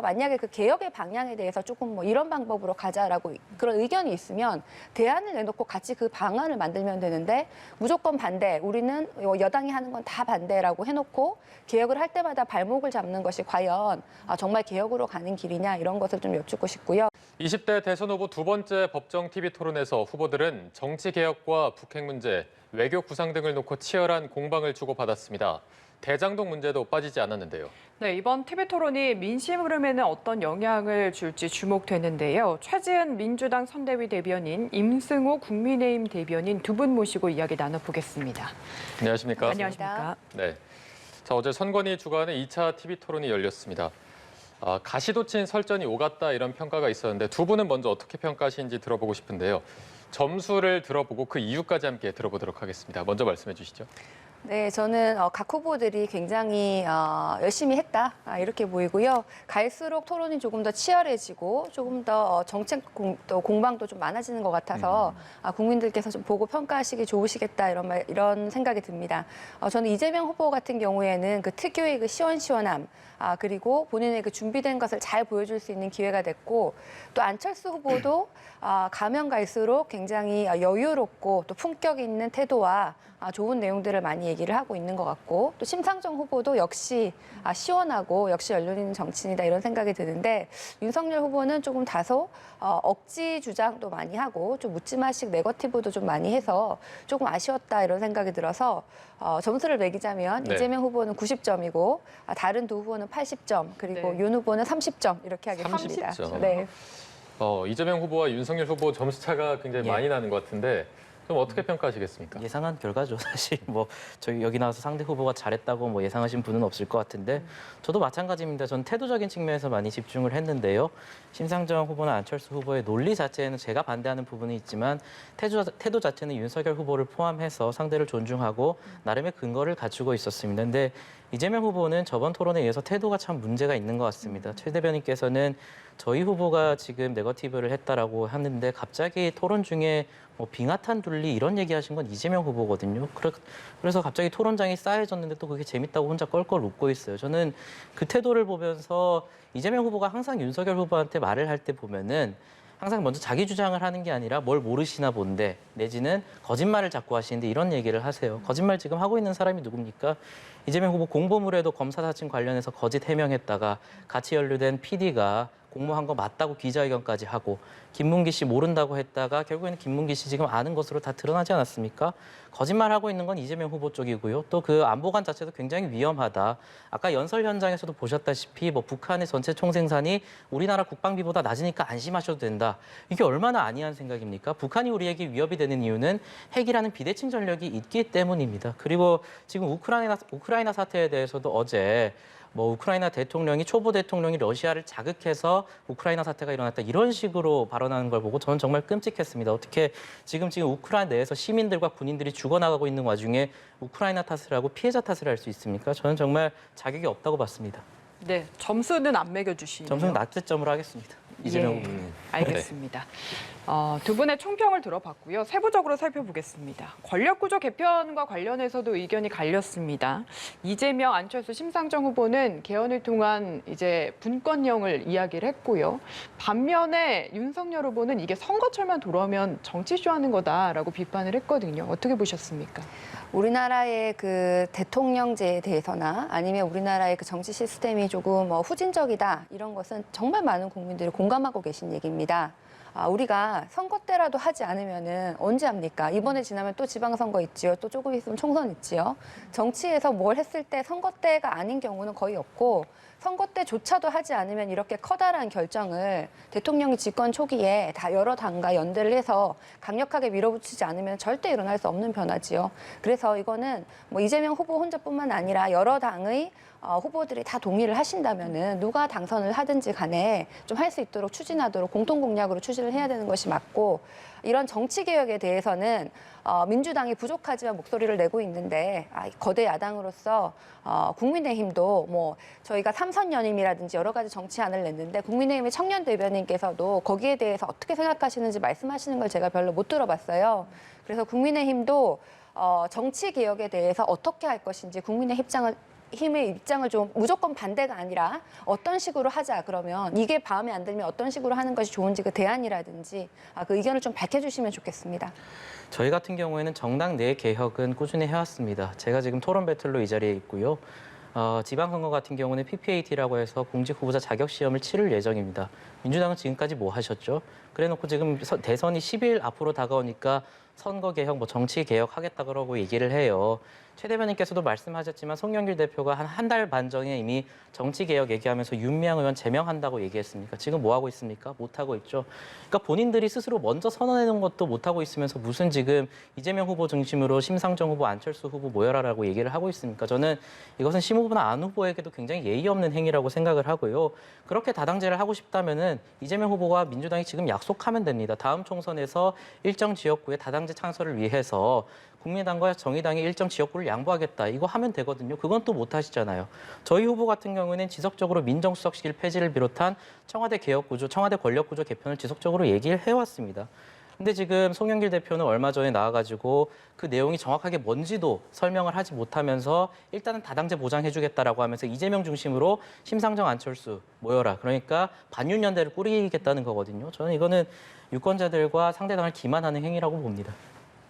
만약에 그 개혁의 방향에 대해서 조금 뭐 이런 방법으로 가자라고 그런 의견이 있으면 대안을 내놓고 같이 그 방안을 만들면 되는데 무조건 반대, 우리는 여당이 하는 건 다 반대라고 해놓고 개혁을 할 때마다 발목을 잡는 것이 과연 정말 개혁으로 가는 길이냐 이런 것을 좀 여쭙고 싶고요. 20대 대선 후보 두 번째 법정 TV 토론에서 후보들은 정치 개혁과 북핵 문제, 외교 구상 등을 놓고 치열한 공방을 주고받았습니다. 대장동 문제도 빠지지 않았는데요. 네, 이번 TV 토론이 민심 흐름에는 어떤 영향을 줄지 주목되는데요. 최지은 민주당 선대위 대변인, 임승호 국민의힘 대변인 두 분 모시고 이야기 나눠보겠습니다. 안녕하십니까? 안녕하십니까? 네. 자, 어제 선관위 주관의 2차 TV 토론이 열렸습니다. 가시도친 설전이 오갔다 이런 평가가 있었는데 두 분은 먼저 어떻게 평가하시는지 들어보고 싶은데요. 점수를 들어보고 그 이유까지 함께 들어보도록 하겠습니다. 먼저 말씀해 주시죠. 네, 저는 각 후보들이 굉장히 열심히 했다 이렇게 보이고요. 갈수록 토론이 조금 더 치열해지고 조금 더 정책 공방도 좀 많아지는 것 같아서 국민들께서 좀 보고 평가하시기 좋으시겠다 이런 생각이 듭니다. 저는 이재명 후보 같은 경우에는 그 특유의 그 시원시원함 그리고 본인의 그 준비된 것을 잘 보여줄 수 있는 기회가 됐고 또 안철수 후보도 가면 갈수록 굉장히 여유롭고 또 품격 있는 태도와 좋은 내용들을 많이 얘기를 하고 있는 것 같고 또 심상정 후보도 역시 시원하고 역시 연륜 있는 정치인이다 이런 생각이 드는데 윤석열 후보는 조금 다소 억지 주장도 많이 하고 좀 묻지마식 네거티브도 좀 많이 해서 조금 아쉬웠다 이런 생각이 들어서 점수를 매기자면 네. 이재명 후보는 90점이고 다른 두 후보는 80점 그리고 네. 윤 후보는 30점 이렇게 하겠습니다. 30점. 네. 이재명 후보와 윤석열 후보 점수 차가 굉장히 많이 나는 것 같은데 좀 어떻게 평가하시겠습니까? 예상한 결과죠. 사실 뭐 저희 여기 나와서 상대 후보가 잘했다고 뭐 예상하신 분은 없을 것 같은데 저도 마찬가지입니다. 전 태도적인 측면에서 많이 집중을 했는데요. 심상정 후보나 안철수 후보의 논리 자체에는 제가 반대하는 부분이 있지만 태도 자체는 윤석열 후보를 포함해서 상대를 존중하고 나름의 근거를 갖추고 있었습니다. 근데 이재명 후보는 저번 토론에 의해서 태도가 참 문제가 있는 것 같습니다. 최 대변인께서는 저희 후보가 지금 네거티브를 했다라고 하는데 갑자기 토론 중에 뭐 빙하탄 둘리 이런 얘기하신 건 이재명 후보거든요. 그래서 갑자기 토론장이 싸해졌는데 또 그게 재밌다고 혼자 껄껄 웃고 있어요. 저는 그 태도를 보면서 이재명 후보가 항상 윤석열 후보한테 말을 할 때 보면은 항상 먼저 자기 주장을 하는 게 아니라 뭘 모르시나 본데 내지는 거짓말을 자꾸 하시는데 이런 얘기를 하세요. 거짓말 지금 하고 있는 사람이 누굽니까? 이재명 후보 공보물에도 검사 사진 관련해서 거짓 해명했다가 같이 연루된 PD가 공모한 거 맞다고 기자회견까지 하고 김문기 씨 모른다고 했다가 결국에는 김문기 씨 지금 아는 것으로 다 드러나지 않았습니까? 거짓말하고 있는 건 이재명 후보 쪽이고요. 또 그 안보관 자체도 굉장히 위험하다. 아까 연설 현장에서도 보셨다시피 뭐 북한의 전체 총생산이 우리나라 국방비보다 낮으니까 안심하셔도 된다. 이게 얼마나 아니한 생각입니까? 북한이 우리에게 위협이 되는 이유는 핵이라는 비대칭 전력이 있기 때문입니다. 그리고 지금 우크라이나 사태에 대해서도 어제 뭐 우크라이나 대통령이 초보 대통령이 러시아를 자극해서 우크라이나 사태가 일어났다 이런 식으로 발언하는 걸 보고 저는 정말 끔찍했습니다. 어떻게 지금 우크라이나 내에서 시민들과 군인들이 죽어나가고 있는 와중에 우크라이나 탓을 하고 피해자 탓을 할 수 있습니까? 저는 정말 자격이 없다고 봤습니다. 네, 점수는 안 매겨주시네요. 점수는 낮점으로 하겠습니다. 이재명 후보. 알겠습니다. 두 분의 총평을 들어봤고요. 세부적으로 살펴보겠습니다. 권력구조 개편과 관련해서도 의견이 갈렸습니다. 이재명, 안철수, 심상정 후보는 개헌을 통한 이제 분권령을 이야기를 했고요. 반면에 윤석열 후보는 이게 선거철만 돌아오면 정치쇼하는 거다라고 비판을 했거든요. 어떻게 보셨습니까? 우리나라의 그 대통령제에 대해서나 아니면 우리나라의 그 정치 시스템이 조금 후진적이다 이런 것은 정말 많은 국민들이 공감하고 계신 얘기입니다. 우리가 선거 때라도 하지 않으면은 언제 합니까? 이번에 지나면 또 지방선거 있지요. 또 조금 있으면 총선 있지요. 정치에서 뭘 했을 때 선거 때가 아닌 경우는 거의 없고 선거 때조차도 하지 않으면 이렇게 커다란 결정을 대통령이 집권 초기에 다 여러 당과 연대를 해서 강력하게 밀어붙이지 않으면 절대 일어날 수 없는 변화지요. 그래서 이거는 뭐 이재명 후보 혼자뿐만 아니라 여러 당의 후보들이 다 동의를 하신다면은 누가 당선을 하든지 간에 좀 할 수 있도록 추진하도록 공통 공약으로 추진을 해야 되는 것이 맞고 이런 정치 개혁에 대해서는 민주당이 부족하지만 목소리를 내고 있는데 거대 야당으로서 국민의힘도 뭐 저희가 삼선 연임이라든지 여러 가지 정치안을 냈는데 국민의힘의 청년 대변인께서도 거기에 대해서 어떻게 생각하시는지 말씀하시는 걸 제가 별로 못 들어봤어요. 그래서 국민의힘도 정치 개혁에 대해서 어떻게 할 것인지 국민의 국민의힘의 입장을 좀 무조건 반대가 아니라 어떤 식으로 하자 그러면 이게 마음에 안 들면 어떤 식으로 하는 것이 좋은지 그 대안이라든지 그 의견을 좀 밝혀주시면 좋겠습니다. 저희 같은 경우에는 정당 내 개혁은 꾸준히 해왔습니다. 제가 지금 토론 배틀로 이 자리에 있고요. 지방선거 같은 경우는 PPAT라고 해서 공직 후보자 자격 시험을 치를 예정입니다. 민주당은 지금까지 뭐 하셨죠? 그래놓고 지금 대선이 10일 앞으로 다가오니까 선거 개혁, 뭐 정치 개혁 하겠다 그러고 얘기를 해요. 최 대변인께서도 말씀하셨지만 송영길 대표가 한 달 반 전에 이미 정치 개혁 얘기하면서 윤미향 의원 제명한다고 얘기했습니까? 지금 뭐 하고 있습니까? 못 하고 있죠. 그러니까 본인들이 스스로 먼저 선언해 놓은 것도 못 하고 있으면서 무슨 지금 이재명 후보 중심으로 심상정 후보, 안철수 후보 모여라라고 얘기를 하고 있습니까? 저는 이것은 심 후보나 안 후보에게도 굉장히 예의 없는 행위라고 생각을 하고요. 그렇게 다당제를 하고 싶다면은 이재명 후보가 민주당이 지금 약속하면 됩니다. 다음 총선에서 일정 지역구에 다당제 창설을 위해서 국민당과 정의당이 일정 지역구를 양보하겠다. 이거 하면 되거든요. 그건 또 못 하시잖아요. 저희 후보 같은 경우는 지속적으로 민정수석실 폐지를 비롯한 청와대 개혁구조, 청와대 권력구조 개편을 지속적으로 얘기를 해왔습니다. 근데 지금 송영길 대표는 얼마 전에 나와가지고 그 내용이 정확하게 뭔지도 설명을 하지 못하면서 일단은 다당제 보장해주겠다라고 하면서 이재명 중심으로 심상정, 안철수 모여라. 그러니까 반윤연대를 꾸리겠다는 거거든요. 저는 이거는 유권자들과 상대당을 기만하는 행위라고 봅니다.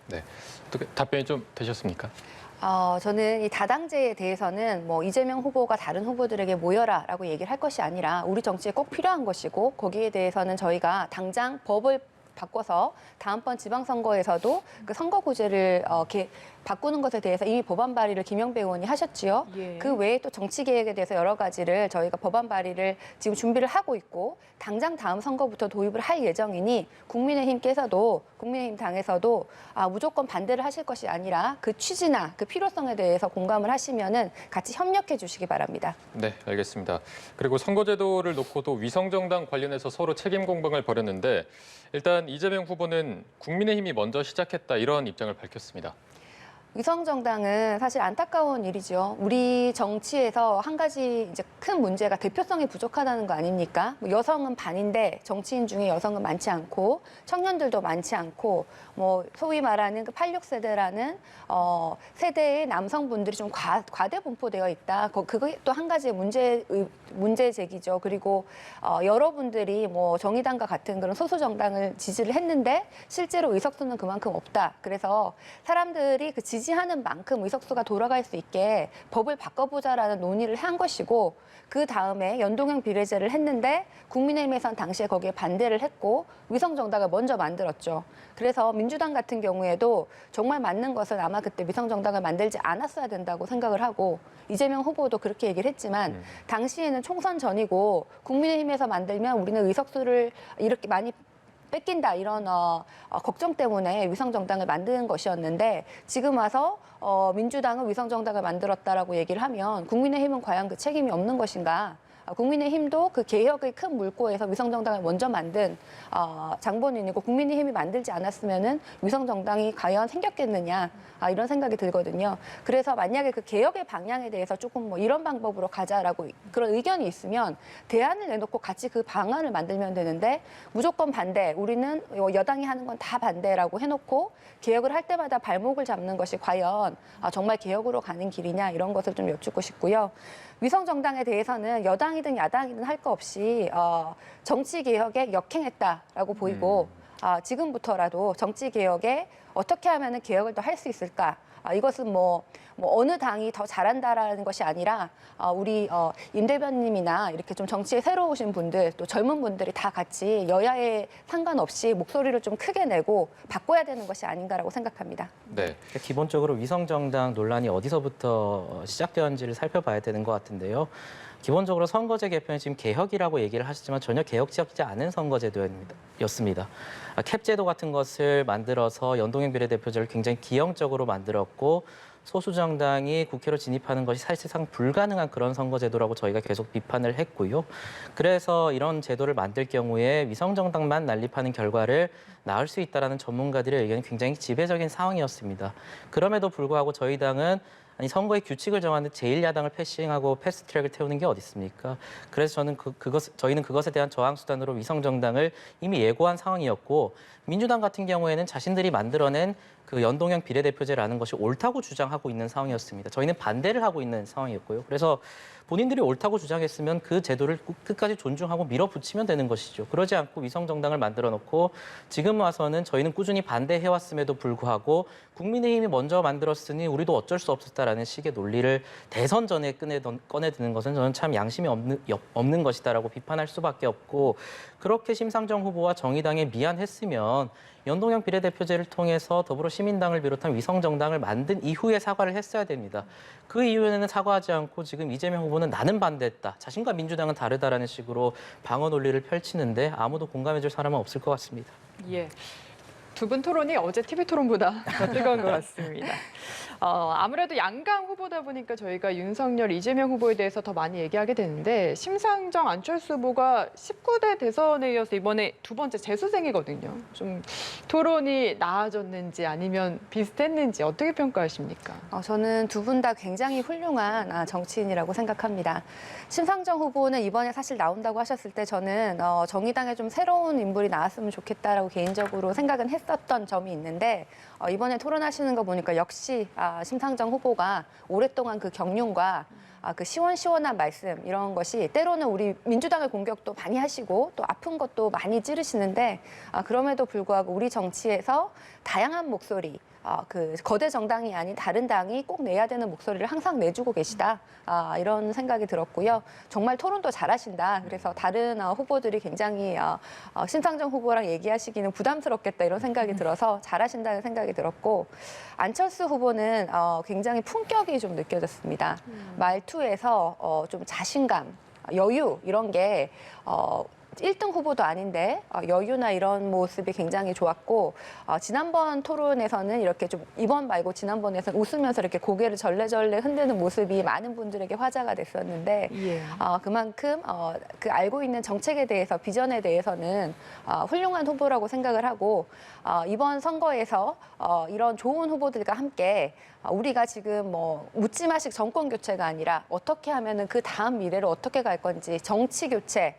네, 어떻게 답변이 좀 되셨습니까? 저는 이 다당제에 대해서는 뭐 이재명 후보가 다른 후보들에게 모여라라고 얘기를 할 것이 아니라 우리 정치에 꼭 필요한 것이고 거기에 대해서는 저희가 당장 법을 바꿔서 다음번 지방선거에서도 그 선거구제를 바꾸는 것에 대해서 이미 법안 발의를 김영배 의원이 하셨지요. 예. 그 외에 또 정치 개혁에 대해서 여러 가지를 저희가 법안 발의를 지금 준비를 하고 있고 당장 다음 선거부터 도입을 할 예정이니 국민의힘 당에서도 무조건 반대를 하실 것이 아니라 그 취지나 그 필요성에 대해서 공감을 하시면은 같이 협력해 주시기 바랍니다. 네, 알겠습니다. 그리고 선거제도를 놓고도 위성정당 관련해서 서로 책임 공방을 벌였는데 일단 이재명 후보는 국민의힘이 먼저 시작했다 이런 입장을 밝혔습니다. 위성정당은 사실 안타까운 일이죠. 우리 정치에서 한 가지 이제 큰 문제가 대표성이 부족하다는 거 아닙니까? 뭐 여성은 반인데 정치인 중에 여성은 많지 않고 청년들도 많지 않고 뭐 소위 말하는 그 86세대라는 세대의 남성분들이 좀 과대 분포되어 있다. 그게 또 한 가지 문제 제기죠. 그리고 여러분들이 뭐 정의당과 같은 그런 소수 정당을 지지를 했는데 실제로 의석수는 그만큼 없다. 그래서 사람들이 그 지지하는 만큼 의석수가 돌아갈 수 있게 법을 바꿔보자라는 논의를 한 것이고 그 다음에 연동형 비례제를 했는데 국민의힘에선 당시에 거기에 반대를 했고 위성정당을 먼저 만들었죠. 그래서 민주당 같은 경우에도 정말 맞는 것은 아마 그때 위성정당을 만들지 않았어야 된다고 생각을 하고 이재명 후보도 그렇게 얘기를 했지만 당시에는 총선 전이고 국민의힘에서 만들면 우리는 의석수를 이렇게 많이 뺏긴다 이런 걱정 때문에 위성정당을 만드는 것이었는데 지금 와서 민주당은 위성정당을 만들었다라고 얘기를 하면 국민의힘은 과연 그 책임이 없는 것인가? 국민의힘도 그 개혁의 큰 물꼬에서 위성정당을 먼저 만든 장본인이고 국민의힘이 만들지 않았으면은 위성정당이 과연 생겼겠느냐 이런 생각이 들거든요. 그래서 만약에 그 개혁의 방향에 대해서 조금 뭐 이런 방법으로 가자라고 그런 의견이 있으면 대안을 내놓고 같이 그 방안을 만들면 되는데 무조건 반대, 우리는 여당이 하는 건 다 반대라고 해놓고 개혁을 할 때마다 발목을 잡는 것이 과연 정말 개혁으로 가는 길이냐 이런 것을 좀 여쭙고 싶고요. 위성정당에 대해서는 여당이든 야당이든 할 거 없이 정치 개혁에 역행했다라고 보이고 지금부터라도 정치 개혁에 어떻게 하면 개혁을 더 할 수 있을까? 이것은 뭐 어느 당이 더 잘한다라는 것이 아니라 우리 임 대변님이나 이렇게 좀 정치에 새로 오신 분들 또 젊은 분들이 다 같이 여야에 상관없이 목소리를 좀 크게 내고 바꿔야 되는 것이 아닌가라고 생각합니다. 네. 기본적으로 위성정당 논란이 어디서부터 시작되었는지를 살펴봐야 되는 것 같은데요. 기본적으로 선거제 개편이 지금 개혁이라고 얘기를 하시지만 전혀 개혁적이지 않은 선거제도였습니다. 캡제도 같은 것을 만들어서 연동형 비례대표제를 굉장히 기형적으로 만들었고 소수 정당이 국회로 진입하는 것이 사실상 불가능한 그런 선거제도라고 저희가 계속 비판을 했고요. 그래서 이런 제도를 만들 경우에 위성정당만 난립하는 결과를 낳을 수 있다는 전문가들의 의견이 굉장히 지배적인 상황이었습니다. 그럼에도 불구하고 저희 당은 선거의 규칙을 정하는 제1야당을 패싱하고 패스트트랙을 태우는 게 어디 있습니까? 그래서 저희는 그것에 대한 저항 수단으로 위성정당을 이미 예고한 상황이었고 민주당 같은 경우에는 자신들이 만들어낸 그 연동형 비례대표제라는 것이 옳다고 주장하고 있는 상황이었습니다. 저희는 반대를 하고 있는 상황이었고요. 그래서 본인들이 옳다고 주장했으면 그 제도를 끝까지 존중하고 밀어붙이면 되는 것이죠. 그러지 않고 위성정당을 만들어 놓고 지금 와서는 저희는 꾸준히 반대해왔음에도 불구하고 국민의힘이 먼저 만들었으니 우리도 어쩔 수 없었다라는 식의 논리를 대선 전에 꺼내드는 것은 저는 참 양심이 없는 것이다라고 비판할 수밖에 없고, 그렇게 심상정 후보와 정의당에 미안했으면 연동형 비례대표제를 통해서 더불어시민당을 비롯한 위성정당을 만든 이후에 사과를 했어야 됩니다. 그 이후에는 사과하지 않고 지금 이재명 후보는 나는 반대했다, 자신과 민주당은 다르다라는 식으로 방어 논리를 펼치는데 아무도 공감해줄 사람은 없을 것 같습니다. 예. 두 분 토론이 어제 TV 토론보다 더 뜨거운 것 같습니다. 아무래도 양강 후보다 보니까 저희가 윤석열, 이재명 후보에 대해서 더 많이 얘기하게 되는데, 심상정, 안철수 후보가 19대 대선에 이어서 이번에 두 번째 재수생이거든요. 좀 토론이 나아졌는지 아니면 비슷했는지 어떻게 평가하십니까? 저는 두 분 다 굉장히 훌륭한 정치인이라고 생각합니다. 심상정 후보는 이번에 사실 나온다고 하셨을 때 저는 정의당에 좀 새로운 인물이 나왔으면 좋겠다라고 개인적으로 생각은 했었던 점이 있는데, 이번에 토론하시는 거 보니까 역시 심상정 후보가 오랫동안 그 경륜과 그 시원시원한 말씀, 이런 것이 때로는 우리 민주당의 공격도 많이 하시고 또 아픈 것도 많이 찌르시는데, 그럼에도 불구하고 우리 정치에서 다양한 목소리, 그 거대 정당이 아닌 다른 당이 꼭 내야 되는 목소리를 항상 내주고 계시다, 이런 생각이 들었고요. 정말 토론도 잘하신다. 그래서 다른 후보들이 굉장히 심상정 후보랑 얘기하시기는 부담스럽겠다, 이런 생각이 들어서 잘하신다는 생각이 들었고, 안철수 후보는 굉장히 품격이 좀 느껴졌습니다. 말투에서 좀 자신감, 여유, 이런 게 1등 후보도 아닌데 여유나 이런 모습이 굉장히 좋았고, 지난번 토론에서는 이렇게 좀, 이번 말고 지난번에서는 웃으면서 이렇게 고개를 절레절레 흔드는 모습이 많은 분들에게 화제가 됐었는데, 예. 그만큼 그 알고 있는 정책에 대해서, 비전에 대해서는 훌륭한 후보라고 생각을 하고, 이번 선거에서 이런 좋은 후보들과 함께 우리가 지금 뭐 묻지마식 정권 교체가 아니라 어떻게 하면은 그 다음 미래를 어떻게 갈 건지, 정치 교체,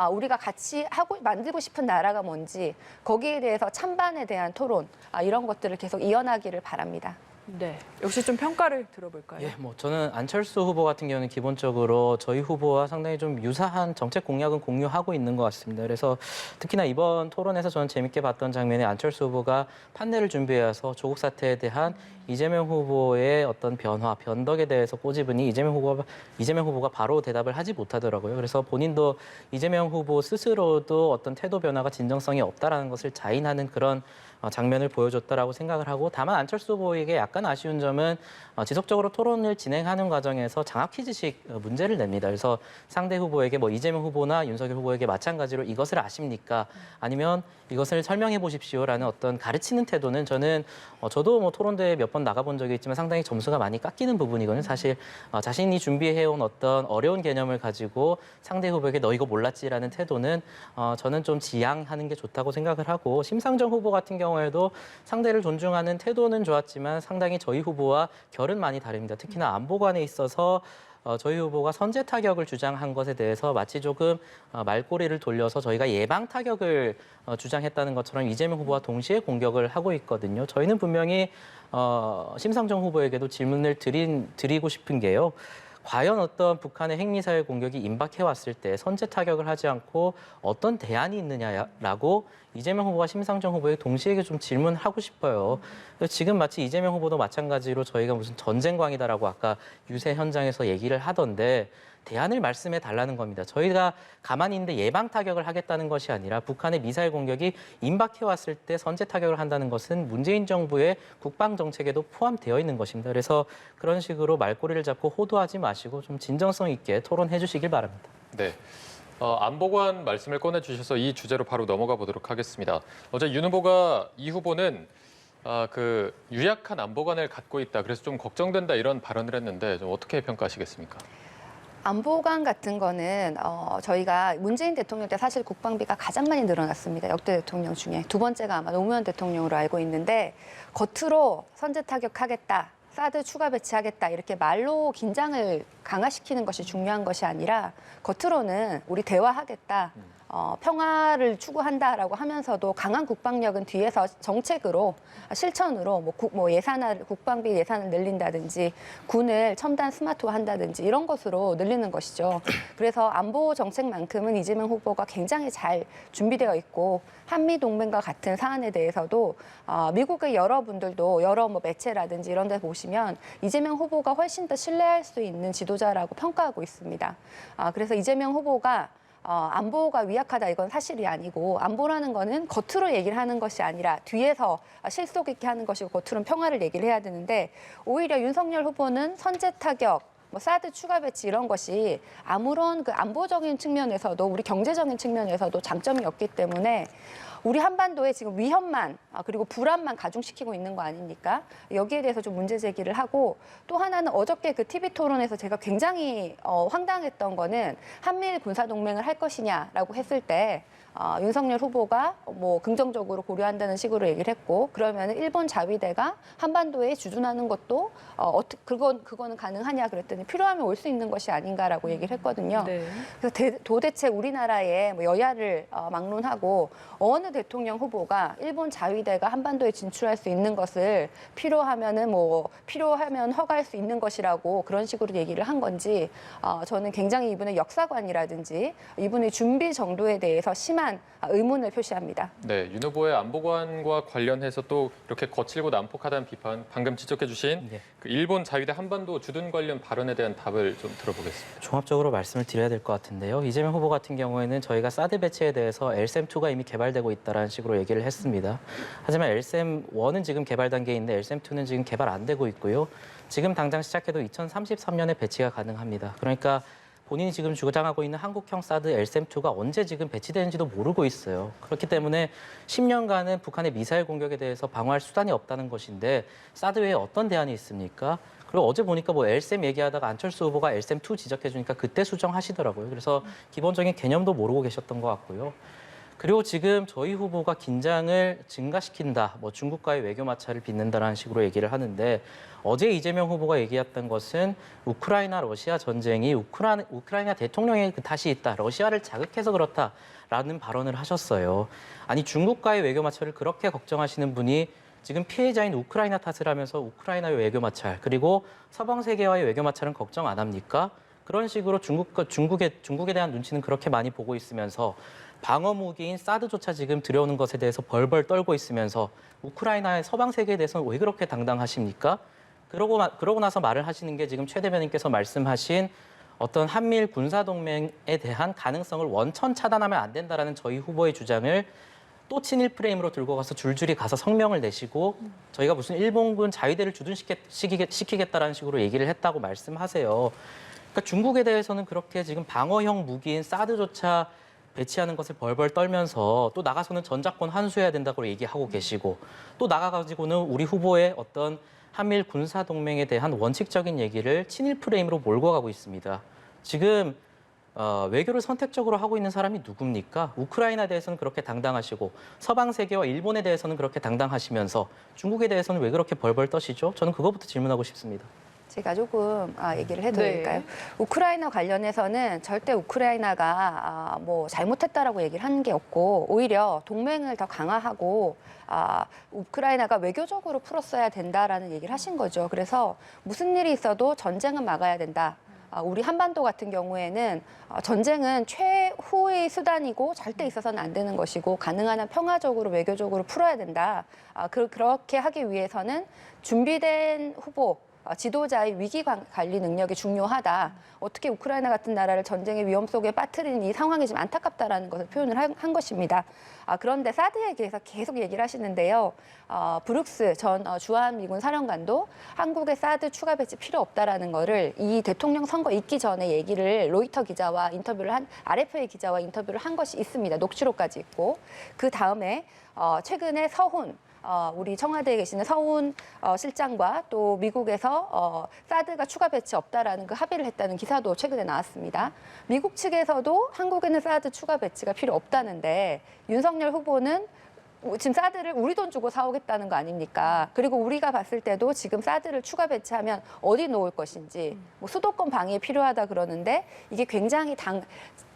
우리가 같이 하고 만들고 싶은 나라가 뭔지, 거기에 대해서 찬반에 대한 토론, 이런 것들을 계속 이어나기를 바랍니다. 네. 역시 좀 평가를 들어볼까요? 예, 뭐 저는 안철수 후보 같은 경우는 기본적으로 저희 후보와 상당히 좀 유사한 정책 공약은 공유하고 있는 것 같습니다. 그래서 특히나 이번 토론에서 저는 재밌게 봤던 장면이 안철수 후보가 판넬을 준비해서 조국 사태에 대한 이재명 후보의 어떤 변화, 변덕에 대해서 꼬집으니 이재명 후보가 바로 대답을 하지 못하더라고요. 그래서 본인도 이재명 후보 스스로도 어떤 태도 변화가 진정성이 없다라는 것을 자인하는 그런 장면을 보여줬다라고 생각을 하고, 다만 안철수 후보에게 약간 아쉬운 점은 지속적으로 토론을 진행하는 과정에서 장학 퀴즈식 문제를 냅니다. 그래서 상대 후보에게 뭐 이재명 후보나 윤석열 후보에게 마찬가지로 이것을 아십니까? 아니면 이것을 설명해 보십시오라는 어떤 가르치는 태도는 저는 저도 뭐 토론대회 몇 번 나가본 적이 있지만 상당히 점수가 많이 깎이는 부분이거든요. 사실 자신이 준비해온 어떤 어려운 개념을 가지고 상대 후보에게 너 이거 몰랐지라는 태도는 저는 좀 지양하는 게 좋다고 생각을 하고, 심상정 후보 같은 경우에도 상대를 존중하는 태도는 좋았지만 상당히 저희 후보와 결은 많이 다릅니다. 특히나 안보관에 있어서 저희 후보가 선제 타격을 주장한 것에 대해서 마치 조금 말꼬리를 돌려서 저희가 예방 타격을 주장했다는 것처럼 이재명 후보와 동시에 공격을 하고 있거든요. 저희는 분명히 심상정 후보에게도 질문을 드리고 싶은 게요. 과연 어떤 북한의 핵미사일 공격이 임박해왔을 때 선제 타격을 하지 않고 어떤 대안이 있느냐라고 이재명 후보와 심상정 후보에게 동시에 좀 질문하고 싶어요. 지금 마치 이재명 후보도 마찬가지로 저희가 무슨 전쟁광이다라고 아까 유세 현장에서 얘기를 하던데, 대안을 말씀해 달라는 겁니다. 저희가 가만히 있는데 예방 타격을 하겠다는 것이 아니라 북한의 미사일 공격이 임박해 왔을 때 선제 타격을 한다는 것은 문재인 정부의 국방 정책에도 포함되어 있는 것입니다. 그래서 그런 식으로 말꼬리를 잡고 호도하지 마시고 좀 진정성 있게 토론해 주시길 바랍니다. 네. 안보관 말씀을 꺼내주셔서 이 주제로 바로 넘어가 보도록 하겠습니다. 어제 윤 후보가 이 후보는 그 유약한 안보관을 갖고 있다, 그래서 좀 걱정된다, 이런 발언을 했는데 좀 어떻게 평가하시겠습니까? 안보관 같은 거는 저희가 문재인 대통령 때 사실 국방비가 가장 많이 늘어났습니다. 역대 대통령 중에. 두 번째가 아마 노무현 대통령으로 알고 있는데, 겉으로 선제 타격하겠다, 사드 추가 배치하겠다, 이렇게 말로 긴장을 강화시키는 것이 중요한 것이 아니라 겉으로는 우리 대화하겠다, 평화를 추구한다라고 하면서도 강한 국방력은 뒤에서 정책으로 실천으로 국방비 예산을 늘린다든지 군을 첨단 스마트화한다든지 이런 것으로 늘리는 것이죠. 그래서 안보 정책만큼은 이재명 후보가 굉장히 잘 준비되어 있고 한미 동맹과 같은 사안에 대해서도 미국의 여러분들도 여러 매체라든지 이런 데 보시면 이재명 후보가 훨씬 더 신뢰할 수 있는 지도자라고 평가하고 있습니다. 그래서 이재명 후보가 안보가 위약하다 이건 사실이 아니고 안보라는 거는 겉으로 얘기를 하는 것이 아니라 뒤에서 실속 있게 하는 것이고 겉으로는 평화를 얘기를 해야 되는데 오히려 윤석열 후보는 선제 타격 사드 추가 배치 이런 것이 아무런 그 안보적인 측면에서도 우리 경제적인 측면에서도 장점이 없기 때문에 우리 한반도에 지금 위협만 그리고 불안만 가중시키고 있는 거 아닙니까? 여기에 대해서 좀 문제 제기를 하고 또 하나는 어저께 그 TV 토론에서 제가 굉장히 황당했던 거는 한미일 군사 동맹을 할 것이냐라고 했을 때 윤석열 후보가 긍정적으로 고려한다는 식으로 얘기를 했고 그러면 일본 자위대가 한반도에 주둔하는 것도 그거는 가능하냐 그랬더니 필요하면 올 수 있는 것이 아닌가라고 얘기를 했거든요. 네. 그래서 도대체 우리나라의 여야를 막론하고 어느 대통령 후보가 일본 자위대가 한반도에 진출할 수 있는 것을 필요하면 허가할 수 있는 것이라고 그런 식으로 얘기를 한 건지 저는 굉장히 이분의 역사관이라든지 이분의 준비 정도에 대해서 심한 의문을 표시합니다. 네, 윤 후보의 안보관과 관련해서 또 이렇게 거칠고 난폭하다는 비판 방금 지적해 주신 네. 그 일본 자위대 한반도 주둔 관련 발언에 대한 답을 좀 들어보겠습니다. 종합적으로 말씀을 드려야 될 것 같은데요. 이재명 후보 같은 경우에는 저희가 사드 배치에 대해서 LSM-2가 이미 개발되고 있다는 식으로 얘기를 했습니다. 하지만 LSM-1은 지금 개발 단계에 있는데 LSM-2는 지금 개발 안 되고 있고요. 지금 당장 시작해도 2033년에 배치가 가능합니다. 그러니까 본인이 지금 주장하고 있는 한국형 사드 LSM-2가 언제 지금 배치되는지도 모르고 있어요. 그렇기 때문에 10년간은 북한의 미사일 공격에 대해서 방어할 수단이 없다는 것인데 사드 외에 어떤 대안이 있습니까? 그리고 어제 보니까 LSM 얘기하다가 안철수 후보가 LSM-2 지적해 주니까 그때 수정하시더라고요. 그래서 기본적인 개념도 모르고 계셨던 것 같고요. 그리고 지금 저희 후보가 긴장을 증가시킨다, 중국과의 외교 마찰을 빚는다라는 식으로 얘기를 하는데 어제 이재명 후보가 얘기했던 것은 우크라이나 러시아 전쟁이 우크라이나 대통령의 탓이 있다, 러시아를 자극해서 그렇다라는 발언을 하셨어요. 아니 중국과의 외교 마찰을 그렇게 걱정하시는 분이 지금 피해자인 우크라이나 탓을 하면서 우크라이나의 외교 마찰 그리고 서방 세계와의 외교 마찰은 걱정 안 합니까? 그런 식으로 중국에 대한 눈치는 그렇게 많이 보고 있으면서 방어 무기인 사드조차 지금 들여오는 것에 대해서 벌벌 떨고 있으면서 우크라이나의 서방 세계에 대해서는 왜 그렇게 당당하십니까? 그러고 나서 말을 하시는 게 지금 최 대변인께서 말씀하신 어떤 한미일 군사동맹에 대한 가능성을 원천 차단하면 안 된다라는 저희 후보의 주장을 또 친일 프레임으로 들고 가서 줄줄이 가서 성명을 내시고 저희가 무슨 일본군 자위대를 주둔시키겠다라는 식으로 얘기를 했다고 말씀하세요. 그러니까 중국에 대해서는 그렇게 지금 방어형 무기인 사드조차 배치하는 것을 벌벌 떨면서 또 나가서는 전작권 환수해야 된다고 얘기하고 계시고 또 나가가지고는 우리 후보의 어떤 한미일 군사동맹에 대한 원칙적인 얘기를 친일 프레임으로 몰고 가고 있습니다. 지금 외교를 선택적으로 하고 있는 사람이 누굽니까? 우크라이나에 대해서는 그렇게 당당하시고 서방 세계와 일본에 대해서는 그렇게 당당하시면서 중국에 대해서는 왜 그렇게 벌벌 떠시죠? 저는 그것부터 질문하고 싶습니다. 제가 조금 얘기를 해도 될까요? 네. 우크라이나 관련해서는 절대 우크라이나가 잘못했다라고 얘기를 하는 게 없고 오히려 동맹을 더 강화하고 우크라이나가 외교적으로 풀었어야 된다라는 얘기를 하신 거죠. 그래서 무슨 일이 있어도 전쟁은 막아야 된다. 우리 한반도 같은 경우에는 전쟁은 최후의 수단이고 절대 있어서는 안 되는 것이고 가능한 한 평화적으로 외교적으로 풀어야 된다. 그렇게 하기 위해서는 준비된 후보 지도자의 위기 관리 능력이 중요하다. 어떻게 우크라이나 같은 나라를 전쟁의 위험 속에 빠뜨리는 이 상황이 좀 안타깝다라는 것을 표현을 한 것입니다. 그런데 사드에 대해서 계속 얘기를 하시는데요. 브룩스 전 주한미군 사령관도 한국의 사드 추가 배치 필요 없다라는 거를 이 대통령 선거 있기 전에 얘기를 로이터 기자와 RFA 기자와 인터뷰를 한 것이 있습니다. 녹취록까지 있고 그 다음에 최근에 서훈 우리 청와대에 계시는 서훈 실장과 또 미국에서 사드가 추가 배치 없다라는 그 합의를 했다는 기사도 최근에 나왔습니다. 미국 측에서도 한국에는 사드 추가 배치가 필요 없다는데 윤석열 후보는 지금 사드를 우리 돈 주고 사오겠다는 거 아닙니까? 그리고 우리가 봤을 때도 지금 사드를 추가 배치하면 어디 놓을 것인지 수도권 방위에 필요하다 그러는데 이게 굉장히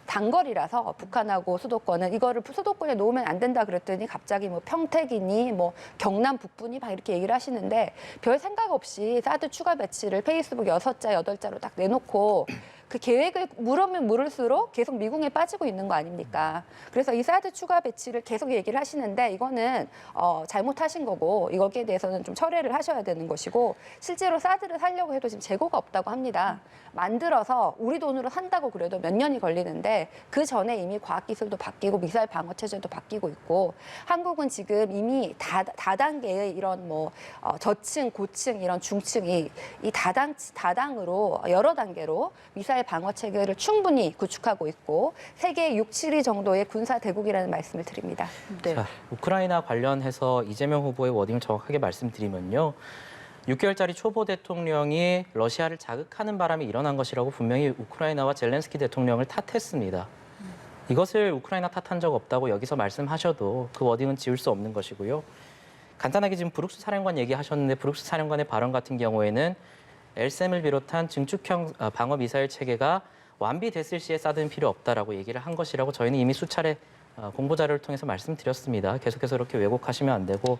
단거리라서 북한하고 수도권은 이거를 수도권에 놓으면 안 된다 그랬더니 갑자기 뭐 평택이니 뭐 경남 북부니 막 이렇게 얘기를 하시는데 별 생각 없이 사드 추가 배치를 페이스북 6자, 8자로 딱 내놓고 그 계획을 물으면 물을수록 계속 미궁에 빠지고 있는 거 아닙니까? 그래서 이 사드 추가 배치를 계속 얘기를 하시는데 이거는 잘못하신 거고 이거기에 대해서는 좀 철회를 하셔야 되는 것이고 실제로 사드를 사려고 해도 지금 재고가 없다고 합니다. 만들어서 우리 돈으로 산다고 그래도 몇 년이 걸리는데 그 전에 이미 과학기술도 바뀌고 미사일 방어 체제도 바뀌고 있고 한국은 지금 이미 다단계의 이런 뭐 저층, 고층, 이런 중층이 이 다당으로 여러 단계로 미사일 방어 체계를 충분히 구축하고 있고 세계 6, 7위 정도의 군사 대국이라는 말씀을 드립니다. 네. 자, 우크라이나 관련해서 이재명 후보의 워딩을 정확하게 말씀드리면요. 6개월짜리 초보 대통령이 러시아를 자극하는 바람에 일어난 것이라고 분명히 우크라이나와 젤렌스키 대통령을 탓했습니다. 이것을 우크라이나 탓한 적 없다고 여기서 말씀하셔도 그 워딩은 지울 수 없는 것이고요. 간단하게 지금 브룩스 사령관 얘기하셨는데 브룩스 사령관의 발언 같은 경우에는 LSAM을 비롯한 증축형 방어 미사일 체계가 완비됐을 시에 사드는 필요 없다라고 얘기를 한 것이라고 저희는 이미 수차례 공보 자료를 통해서 말씀드렸습니다. 계속해서 이렇게 왜곡하시면 안 되고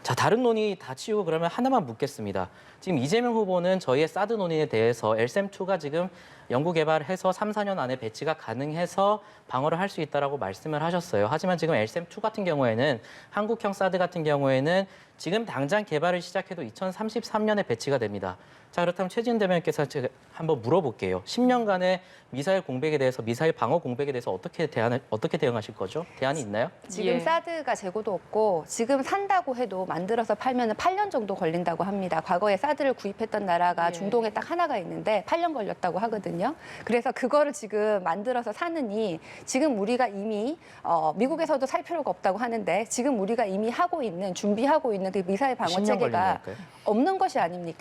자, 다른 논의 다 치우고 그러면 하나만 묻겠습니다. 지금 이재명 후보는 저희의 사드 논의에 대해서 LSAM-2가 지금 연구 개발해서 3, 4년 안에 배치가 가능해서 방어를 할 수 있다라고 말씀을 하셨어요. 하지만 지금 LSAM-2 같은 경우에는 한국형 사드 같은 경우에는 지금 당장 개발을 시작해도 2033년에 배치가 됩니다. 자, 그렇다면 최지은 대변인께서 제가 한번 물어볼게요. 10년간의 미사일 공백에 대해서, 미사일 방어 공백에 대해서 어떻게 대응하실 거죠? 대안이 있나요? 지금 예. 사드가 재고도 없고 지금 산다고 해도 만들어서 팔면 8년 정도 걸린다고 합니다. 과거에 사드를 구입했던 나라가 예. 중동에 딱 하나가 있는데 8년 걸렸다고 하거든요. 그래서 그거를 지금 만들어서 사느니 지금 우리가 이미 미국에서도 살 필요가 없다고 하는데 지금 우리가 이미 하고 있는 준비하고 있는 그 미사일 방어 10년 체계가 걸린다니까요. 없는 것이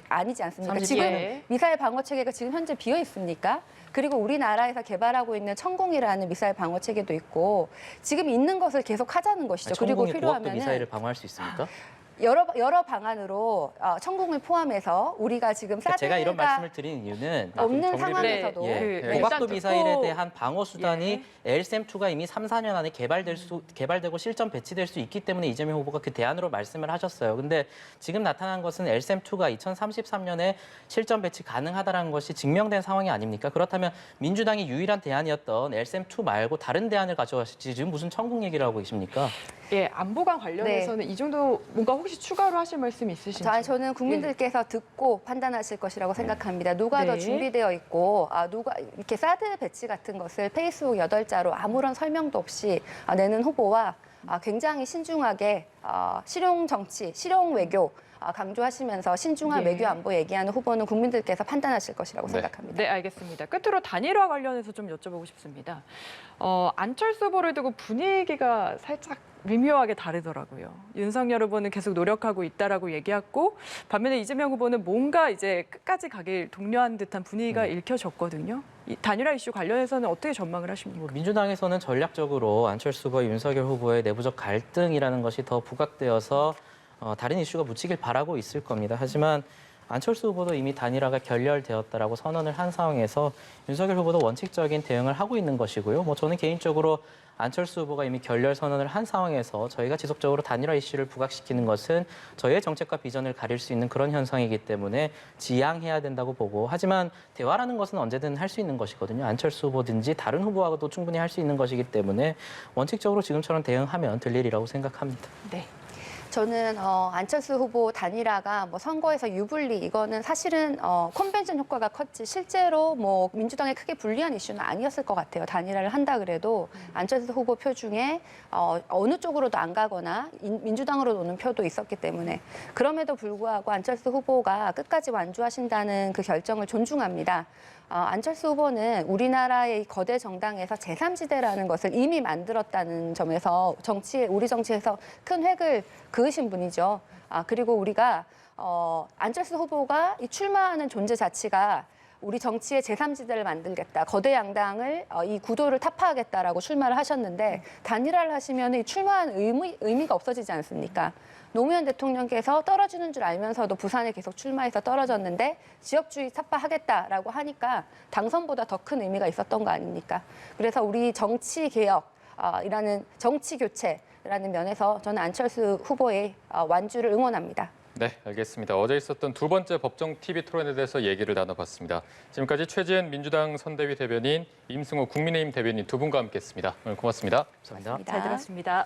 아니지 않습니까? 30년. 지금 예. 미사일 방어 체계가 지금 현재 비어 있습니까? 그리고 우리나라에서 개발하고 있는 천공이라는 미사일 방어 체계도 있고 지금 있는 것을 계속 하자는 것이죠. 그리고 천공이 고학도 필요하면은 미사일을 방어할 수 있습니까? 여러 방안으로 천공을 포함해서 우리가 지금 그러니까 제가 이런 사드가 말씀을 드리는 이유는 없는 정리를 상황에서도 예, 그 고각도 일단 미사일에 듣고- 대한 방어 수단이 LSAM-2가 이미 3, 4년 안에 개발되고 실전 배치될 수 있기 때문에 이재명 후보가 그 대안으로 말씀을 하셨어요. 근데 지금 나타난 것은 LSAM-2가 2033년에 실전 배치 가능하다는 것이 증명된 상황이 아닙니까? 그렇다면 민주당이 유일한 대안이었던 LSAM-2 말고 다른 대안을 가져가실지 지금 무슨 천공 얘기를 하고 계십니까? 예, 안보관 관련해서는 이 정도 뭔가 혹시 추가로 하실 말씀 있으신지? 저는 국민들께서 듣고 판단하실 것이라고 생각합니다. 누가 더 네. 준비되어 있고 누가 이렇게 사드 배치 같은 것을 페이스북 8자로 아무런 설명도 없이 내는 후보와 굉장히 신중하게 실용 정치, 실용 외교 강조하시면서 신중한 예. 외교 안보 얘기하는 후보는 국민들께서 판단하실 것이라고 네. 생각합니다. 네, 알겠습니다. 끝으로 단일화 관련해서 좀 여쭤보고 싶습니다. 안철수 후보를 두고 분위기가 살짝 미묘하게 다르더라고요. 윤석열 후보는 계속 노력하고 있다라고 얘기했고 반면에 이재명 후보는 뭔가 이제 끝까지 가길 독려한 듯한 분위기가 읽혀졌거든요. 이 단일화 이슈 관련해서는 어떻게 전망을 하십니까? 민주당에서는 전략적으로 안철수 후보와 윤석열 후보의 내부적 갈등이라는 것이 더 부각되어서 다른 이슈가 묻히길 바라고 있을 겁니다. 하지만 안철수 후보도 이미 단일화가 결렬되었다라고 선언을 한 상황에서 윤석열 후보도 원칙적인 대응을 하고 있는 것이고요. 저는 개인적으로 안철수 후보가 이미 결렬 선언을 한 상황에서 저희가 지속적으로 단일화 이슈를 부각시키는 것은 저희의 정책과 비전을 가릴 수 있는 그런 현상이기 때문에 지양해야 된다고 보고 하지만 대화라는 것은 언제든 할 수 있는 것이거든요. 안철수 후보든지 다른 후보와도 충분히 할 수 있는 것이기 때문에 원칙적으로 지금처럼 대응하면 될 일이라고 생각합니다. 네. 저는 안철수 후보 단일화가 선거에서 유불리 이거는 사실은 컨벤션 효과가 컸지 실제로 민주당에 크게 불리한 이슈는 아니었을 것 같아요. 단일화를 한다 그래도 안철수 후보 표 중에 어느 쪽으로도 안 가거나 민주당으로 노는 표도 있었기 때문에 그럼에도 불구하고 안철수 후보가 끝까지 완주하신다는 그 결정을 존중합니다. 안철수 후보는 우리나라의 거대 정당에서 제3지대라는 것을 이미 만들었다는 점에서 우리 정치에서 큰 획을 그으신 분이죠. 그리고 우리가 안철수 후보가 이 출마하는 존재 자체가 우리 정치의 제3지대를 만들겠다. 거대 양당을 이 구도를 타파하겠다라고 출마를 하셨는데 단일화를 하시면 이 출마한 의미가 없어지지 않습니까? 노무현 대통령께서 떨어지는 줄 알면서도 부산에 계속 출마해서 떨어졌는데 지역주의 타파하겠다라고 하니까 당선보다 더 큰 의미가 있었던 거 아닙니까? 그래서 우리 정치 개혁이라는 정치 교체라는 면에서 저는 안철수 후보의 완주를 응원합니다. 네, 알겠습니다. 어제 있었던 두 번째 법정 TV 토론에 대해서 얘기를 나눠봤습니다. 지금까지 최지은 민주당 선대위 대변인, 임승호 국민의힘 대변인 두 분과 함께했습니다. 오늘 고맙습니다. 감사합니다. 잘 들었습니다.